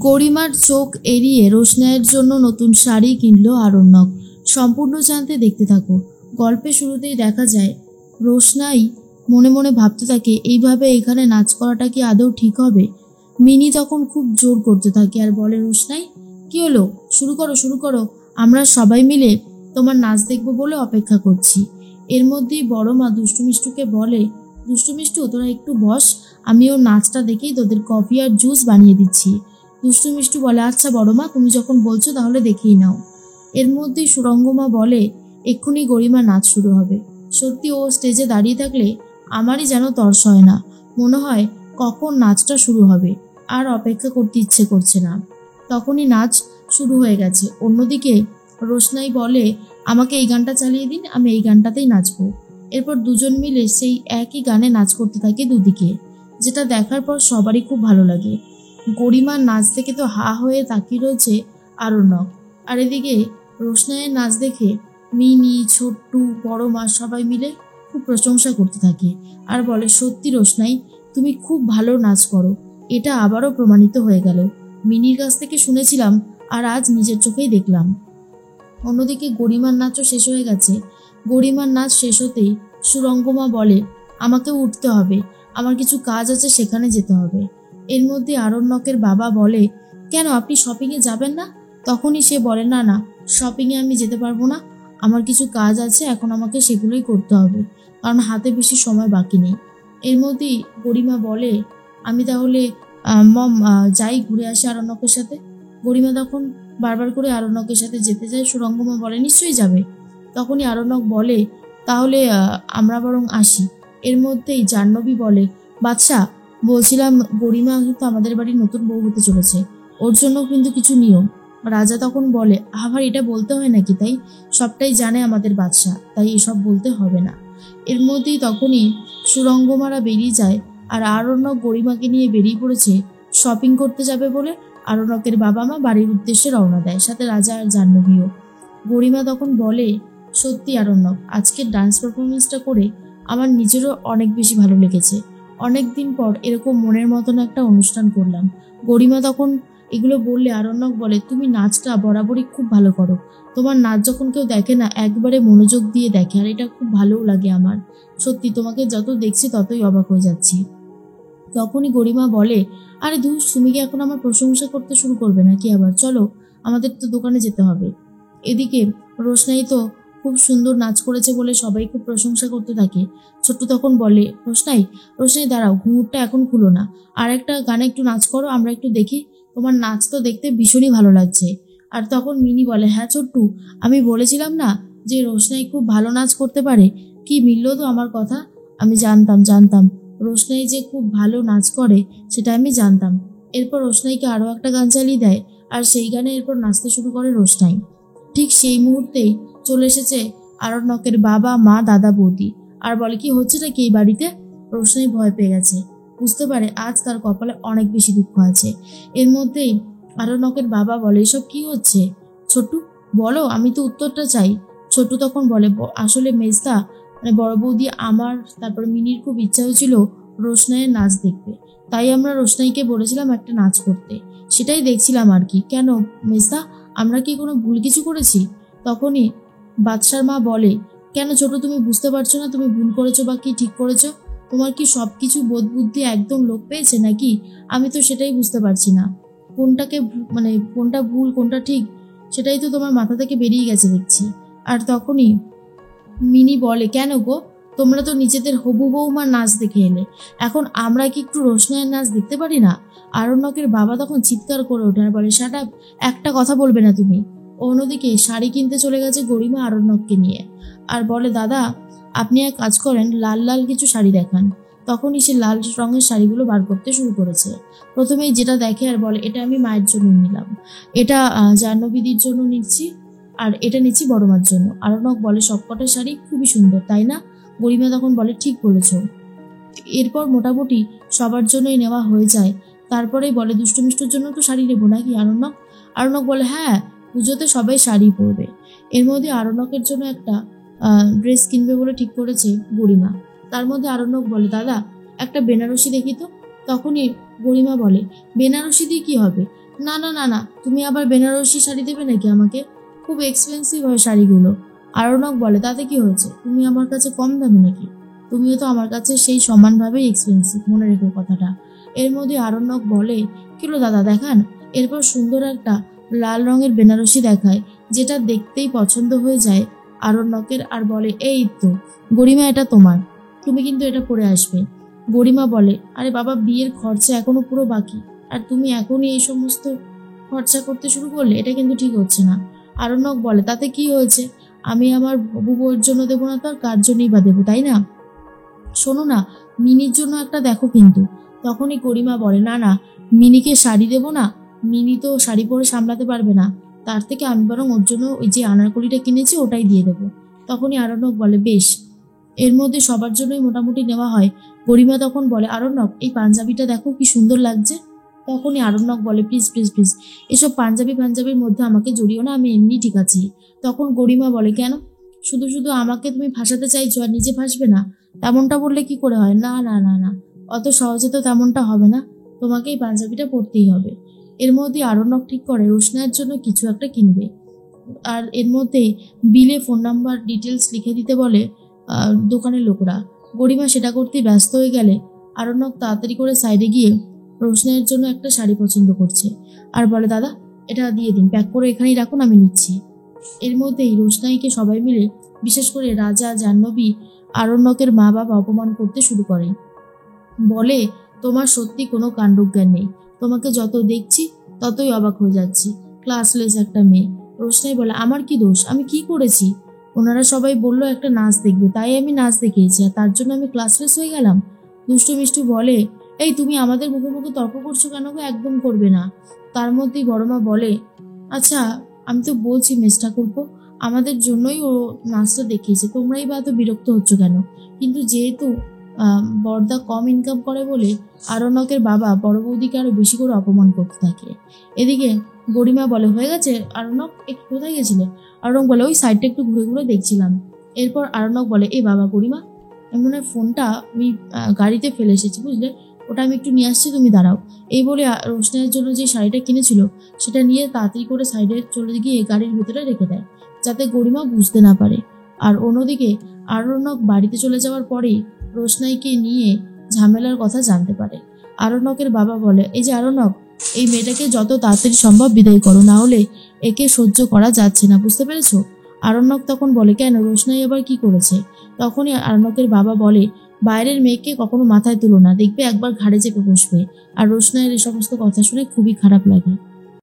গরিমার চোখ এড়িয়ে রোশনাইয়ের জন্য নতুন শাড়ি কিনল আরণ্যক। সম্পূর্ণ জানতে দেখতে থাকো। গল্পের শুরুতেই দেখা যায় রোশনাই মনে মনে ভাবতে থাকে এইভাবে এখানে নাচ করাটা কি আদৌ ঠিক হবে। মিনি তখন খুব জোর করতে থাকে আর বলে, রোশনাই কি হলো, শুরু করো শুরু করো, আমরা সবাই মিলে তোমার নাচ দেখবো বলে অপেক্ষা করছি। এর মধ্যেই বড় মা দুষ্টু মিষ্টুকে বলে, দুষ্টু মিষ্টু তোরা একটু বস, আমি ওর নাচটা দেখেই তোদের কফি আর জুস বানিয়ে দিচ্ছি। দুষ্টু মিষ্টু বলে, আচ্ছা বড় মা, তুমি যখন বলছো তাহলে দেখেই নাও। এর মধ্যেই সুরঙ্গমা বলে, এক্ষুনি গরিমা নাচ শুরু হবে। সত্যি ও স্টেজে দাঁড়িয়ে থাকলে আমারই যেন তর্স হয় না, মনে হয় কখন নাচটা শুরু হবে, আর অপেক্ষা করতে ইচ্ছে করছে না। তখনই নাচ শুরু হয়ে গেছে। অন্যদিকে রোশনাই বলে, আমাকে এই গানটা চালিয়ে দিন, আমি এই গানটাতেই নাচবো। এরপর দুজন মিলে সেই একই গানে নাচ করতে থাকে দুদিকে, যেটা দেখার পর সবারই খুব ভালো লাগে। গরিমার নাচ দেখে তো হা হয়ে তাকিয়ে রয়েছে আরণ্যক। আর এদিকে রোশনাইয়ের নাচ দেখে মিনি, ছোট্টু, বড় মা সবাই মিলে খুব প্রশংসা করতে থাকে আর বলে, সত্যি রোশনাই, তুমি খুব ভালো নাচ করো, এটা আবারও প্রমাণিত হয়ে গেল। মিনির কাছ থেকে শুনেছিলাম আর আজ নিজের চোখেই দেখলাম। অন্যদিকে গরিমার নাচও শেষ হয়ে গেছে। গরিমার নাচ শেষ হতেই সুরঙ্গমা বলে, আমাকেও উঠতে হবে, আমার কিছু কাজ আছে, সেখানে যেতে হবে। এর মধ্যে আরণ্যকের বাবা বলে, কেন আপনি শপিংয়ে যাবেন না? তখনই সে বলে, না না, শপিংয়ে আমি যেতে পারবো না, আমার কিছু কাজ আছে, এখন আমাকে সেগুলোই করতে হবে, কারণ হাতে বেশি সময় বাকি নেই। এর মধ্যেই গরিমা বলে, আমি তাহলে মম যাই, ঘুরে আসি আরণ্যকের সাথে। গরিমা তখন বারবার করে আরণ্যকের সাথে যেতে চায়। সুরঙ্গমা বলে, নিশ্চয়ই যাবে। তখনই আরণ্যক বলে, তাহলে আমরা বরং আসি। এর মধ্যেই জাহ্নবী বলে, বাদশা, বলছিলাম গরিমা কিন্তু আমাদের বাড়ির নতুন বউ হতে চলেছে, ওর জন্য কিন্তু কিছু নিয়ম। রাজা তখন বলে, আবার এটা বলতে হয় নাকি, তাই সবটাই জানে আমাদের বাদশা, তাই এসব বলতে হবে না। এর মধ্যেই তখনই সুরঙ্গমারা বেরিয়ে যায় আর আরণ্যক গরিমাকে নিয়ে বেরিয়ে পড়েছে শপিং করতে যাবে বলে। আরণ্যকের বাবা মা বাড়ির উদ্দেশ্যে রওনা দেয়, সাথে রাজা আর জাহ্নবীও। গরিমা তখন বলে, সত্যি আরণ্যক, আজকের ডান্স পারফরমেন্সটা করে আমার নিজেরও অনেক বেশি ভালো লেগেছে। অনেক দিন পর এরকম মনের মতন একটা অনুষ্ঠান করলাম। গরিমা তখন এগুলো বললে আরণ্যক বলে, তুমি নাচটা বরাবরই খুব ভালো করো, তোমার নাচ যখন কেউ দেখে না একবারে মনোযোগ দিয়ে দেখে, আর এটা খুব ভালোও লাগে আমার। সত্যি তোমাকে যত দেখছি ততই অবাক হয়ে যাচ্ছি। তখনই গরিমা বলে, আরে ধুস, তুমি কি এখন আমার প্রশংসা করতে শুরু করবে নাকি আবার? চলো, আমাদের তো দোকানে যেতে হবে। এদিকে রোশনাই তো খুব সুন্দর নাচ করেছে বলে সবাই খুব প্রশংসা করতে থাকে। ছোট্টু তখন বলে, রোশনাই রোশনাই দাঁড়াও, ঘুঙুরটা এখন খুলো না, আর একটা গানে একটু নাচ করো, আমরা একটু দেখি, তোমার নাচ তো দেখতে ভীষণই ভালো লাগছে। আর তখন মিনি বলে, হ্যাঁ ছোট্টু, আমি বলেছিলাম না যে রোশনাই খুব ভালো নাচ করতে পারে, কি মিললো তো আমার কথা। আমি জানতাম রোশনাই যে খুব ভালো নাচ করে, সেটা আমি জানতাম। এরপর রোশনাইকে আরও একটা গান চালিয়ে দেয় আর সেই গানে এরপর নাচতে শুরু করে রোশনাই। ঠিক সেই মুহূর্তেই চলে এসেছে আরণ্যকের বাবা মা দাদা বৌদি আর বলে, কি হচ্ছেটা কি এই বাড়িতে? রোশনাই ভয় পেয়ে গেছে, বুঝতে পারে আজ তার কপালে অনেক বেশি দুঃখ আছে। এর মধ্যেই আরণ্যকের বাবা বলে, এসব কি হচ্ছে ছোট্টু, বলো, আমি তো উত্তরটা চাই। ছোট্টু তখন বলে, আসলে মেজদা, মানে বড় বৌদি, আমার তারপর মিনির খুব ইচ্ছা হয়েছিল রোশনাইয়ের নাচ দেখবে, তাই আমরা রোশনাইকে বলেছিলাম একটা নাচ করতে, সেটাই দেখছিলাম আর কি। কেন মেজদা, আমরা কি কোনো ভুল কিছু করেছি? তখনই বাদশার মা বলে, কেন ছোট, তুমি বুঝতে পারছো না তুমি ভুল করেছো বা কি ঠিক করেছো? তোমার কি সব কিছু বোধ বুদ্ধি একদম লোপ পেয়েছে নাকি? আমি তো সেটাই বুঝতে পারছি না, কোনটাকে মানে কোনটা ভুল কোনটা ঠিক, সেটাই তো তোমার মাথা থেকে বেরিয়ে গেছে দেখছি। আর তখনই মিনি বলে, কেন গো, তোমরা তো নিজেদের হবু বৌমার নাচ দেখে এলে, এখন আমরা কি একটু রোশনাইয়ের নাচ দেখতে পারি না? আরণ্যকের বাবা তখন চিৎকার করে ওঠে আর বলে, শাট আপ, একটা কথা বলবে না তুমি। অন্যদিকে শাড়ি কিনতে চলে গেছে গরিমা আরণ্যককে নিয়ে আর বলে, দাদা আপনি এক কাজ করেন, লাল লাল কিছু শাড়ি দেখান। তখনই সে লাল রঙের শাড়িগুলো বার করতে শুরু করেছে। প্রথমেই যেটা দেখে আর বলে, এটা আমি মায়ের জন্য নিলাম, এটা জাহ্নবীদির জন্য নিচ্ছি, আর এটা নিচ্ছি বড় মার জন্য। আরণ্যক বলে, সবকটা শাড়ি খুবই সুন্দর, তাই না? গরিমা তখন বলে, ঠিক বলেছ। এরপর মোটামুটি সবার জন্যই নেওয়া হয়ে যায়। তারপরেই বলে, দুষ্টু মিষ্টুর জন্য তো শাড়ি নেবো নাকি আরণ্যক? আরণ্যক বলে, হ্যাঁ, পুজোতে সবাই শাড়ি পরবে। এর মধ্যে আরণ্যকের জন্য একটা ড্রেস কিনবে বলে ঠিক করেছে গরিমা। তার মধ্যে আরণ্যক বলে, দাদা একটা বেনারসি দেখি তো। তখনই গরিমা বলে, বেনারসি দিয়ে কি হবে? না না না না, তুমি আবার বেনারসি শাড়ি দেবে নাকি আমাকে? খুব এক্সপেন্সিভ হয় শাড়িগুলো। আরণ্যক বলে, তাতে কি হয়েছে? তুমি আমার কাছে কম দামি নাকি? তুমিও তো আমার কাছে সেই সমানভাবেই এক্সপেন্সিভ, মনে রেখো কথাটা। এর মধ্যে আরণ্যক বলে, কিলো দাদা দেখান। এরপর সুন্দর একটা লাল রঙের বেনারসি দেখায়, যেটা দেখতেই পছন্দ হয়ে যায় আরণ্যকের, আর বলে, এই তো গরিমা, এটা তোমার, তুমি কিন্তু এটা পরে আসবে। গরিমা বলে, আরে বাবা, বিয়ের খরচা এখনো পুরো বাকি, আর তুমি এখনই এই সমস্ত খরচা করতে শুরু করলে, এটা কিন্তু ঠিক হচ্ছে না। আরণ্যক বলে, তাতে কি হয়েছে? আমি আমার হবু বউয়ের জন্য দেবো না তো আর কার জন্যই বা দেবো, তাই না? শোনো না, মিনির জন্য একটা দেখো কিন্তু। তখনই গরিমা বলে, না না, মিনিকে শাড়ি দেবো না, মিনি তো শাড়ি পরে সামলাতে পারবে না, তার থেকে আমি বরং ওর জন্য ওই যে আনারকলিটা কিনেছি ওটাই দিয়ে দেবো। তখনই আরণ্যক বলে, বেশ। এর মধ্যে সবার জন্যই মোটামুটি নেওয়া হয়। গরিমা তখন বলে, আরণ্যক, এই পাঞ্জাবিটা দেখো কি সুন্দর লাগছে। তখনই আরণ্যক বলে, প্লিজ প্লিজ প্লিজ, এসব পাঞ্জাবির মধ্যে আমাকে জড়িও না, আমি এমনি ঠিক আছি। তখন গরিমা বলে, কেন? শুধু শুধু আমাকে তুমি ফাঁসাতে চাইছো আর নিজে ফাঁসবে না? তেমনটা বললে কি করে হয়? না না না না, অত সহজে তো তেমনটা হবে না, তোমাকে এই পাঞ্জাবিটা পরতেই হবে। এর মধ্যে আরণ্যক ঠিক করে রোশনাইয়ের জন্য কিছু একটা কিনবে, আর এর মধ্যে বিলে ফোন নাম্বার ডিটেলস লিখে দিতে বলে দোকানের লোকরা। গরিমা সেটা করতে ব্যস্ত হয়ে গেলে আরণ্যক তাড়াতাড়ি করে সাইডে গিয়ে রোশনাইয়ের জন্য একটা শাড়ি পছন্দ করছে, আর বলে, দাদা এটা দিয়ে দিন, প্যাক করে এখানেই রাখুন, আমি নিচ্ছি। এর মধ্যেই রোশনাইকে সবাই মিলে, বিশেষ করে রাজা, জাহ্নবী, আরণ্যকের মা বাবা অপমান করতে শুরু করে। বলে, তোমার সত্যি কোনো কাণ্ডজ্ঞান নেই, তোমাকে যত দেখছি ততই অবাক হয়ে যাচ্ছি, ক্লাসলেস একটা মেয়ে। রোশনাই বলে, আমার কি দোষ? আমি কি করেছি? ওনারা সবাই বললো একটা নাচ দেখবে, তাই আমি নাচ দেখিয়েছি, আর তার জন্য আমি ক্লাসলেস হয়ে গেলাম? দুষ্টু মিষ্টু বলে, এই তুমি আমাদের মুখে মুখে তর্ক করছো কেন গো? একদম করবে না। তার মধ্যেই বড়মা বলে, আচ্ছা, আমি তো বলছি মেজ ঠাকুরপো, আমাদের জন্যই ও নাচটা দেখিয়েছে, তোমরাই বা এত বিরক্ত হচ্ছ কেন? কিন্তু যেহেতু বড়দা কম ইনকাম করে বলে আরণ্যকের বাবা বড় বৌদিকে আরো বেশি করে অপমান করতে থাকে। এদিকে গরিমা বলে, হয়ে গেছে আরণ্যক, একটু কোথায় গেছিলে? আরণ্যক বলে, ওই সাইডটা একটু ঘুরে ঘুরে দেখছিলাম। এরপর আরণ্যক বলে, এই বাবা গরিমা, এমন হয় ফোনটা আমি গাড়িতে ফেলে এসেছি, বুঝলে, ওটা আমি একটু নিয়ে আসছি, তুমি দাঁড়াও। এই বলে রোশনাইয়ের জন্য যে শাড়িটা কিনেছিল সেটা নিয়ে তাড়াতাড়ি করে সাইডে চলে গিয়ে গাড়ির ভেতরে রেখে দেয়, যাতে গরিমা বুঝতে না পারে। আর অন্যদিকে আরণ্যক বাড়িতে চলে যাওয়ার পরেই রোশনাইকে নিয়ে ঝামেলার কথা জানতে পারে। আরণ্যকের বাবা বলে, এই যে আরণ্যক, এই মেয়েটাকে যত তাড়াতাড়ি সম্ভব বিদায় করো, না হলে একে সহ্য করা যাচ্ছে না, বুঝতে পেরেছো? আরণ্যক তখন বলে, কেন, রোশনাই আবার কি করেছে? তখনই আরণ্যকের বাবা বলে, বাইরের মেয়েকে কখনো মাথায় তুলো না, দেখবে একবার ঘাড়ে চেপে বসবে। আর রোশনাইয়ের এই সমস্ত কথা শুনে খুবই খারাপ লাগে।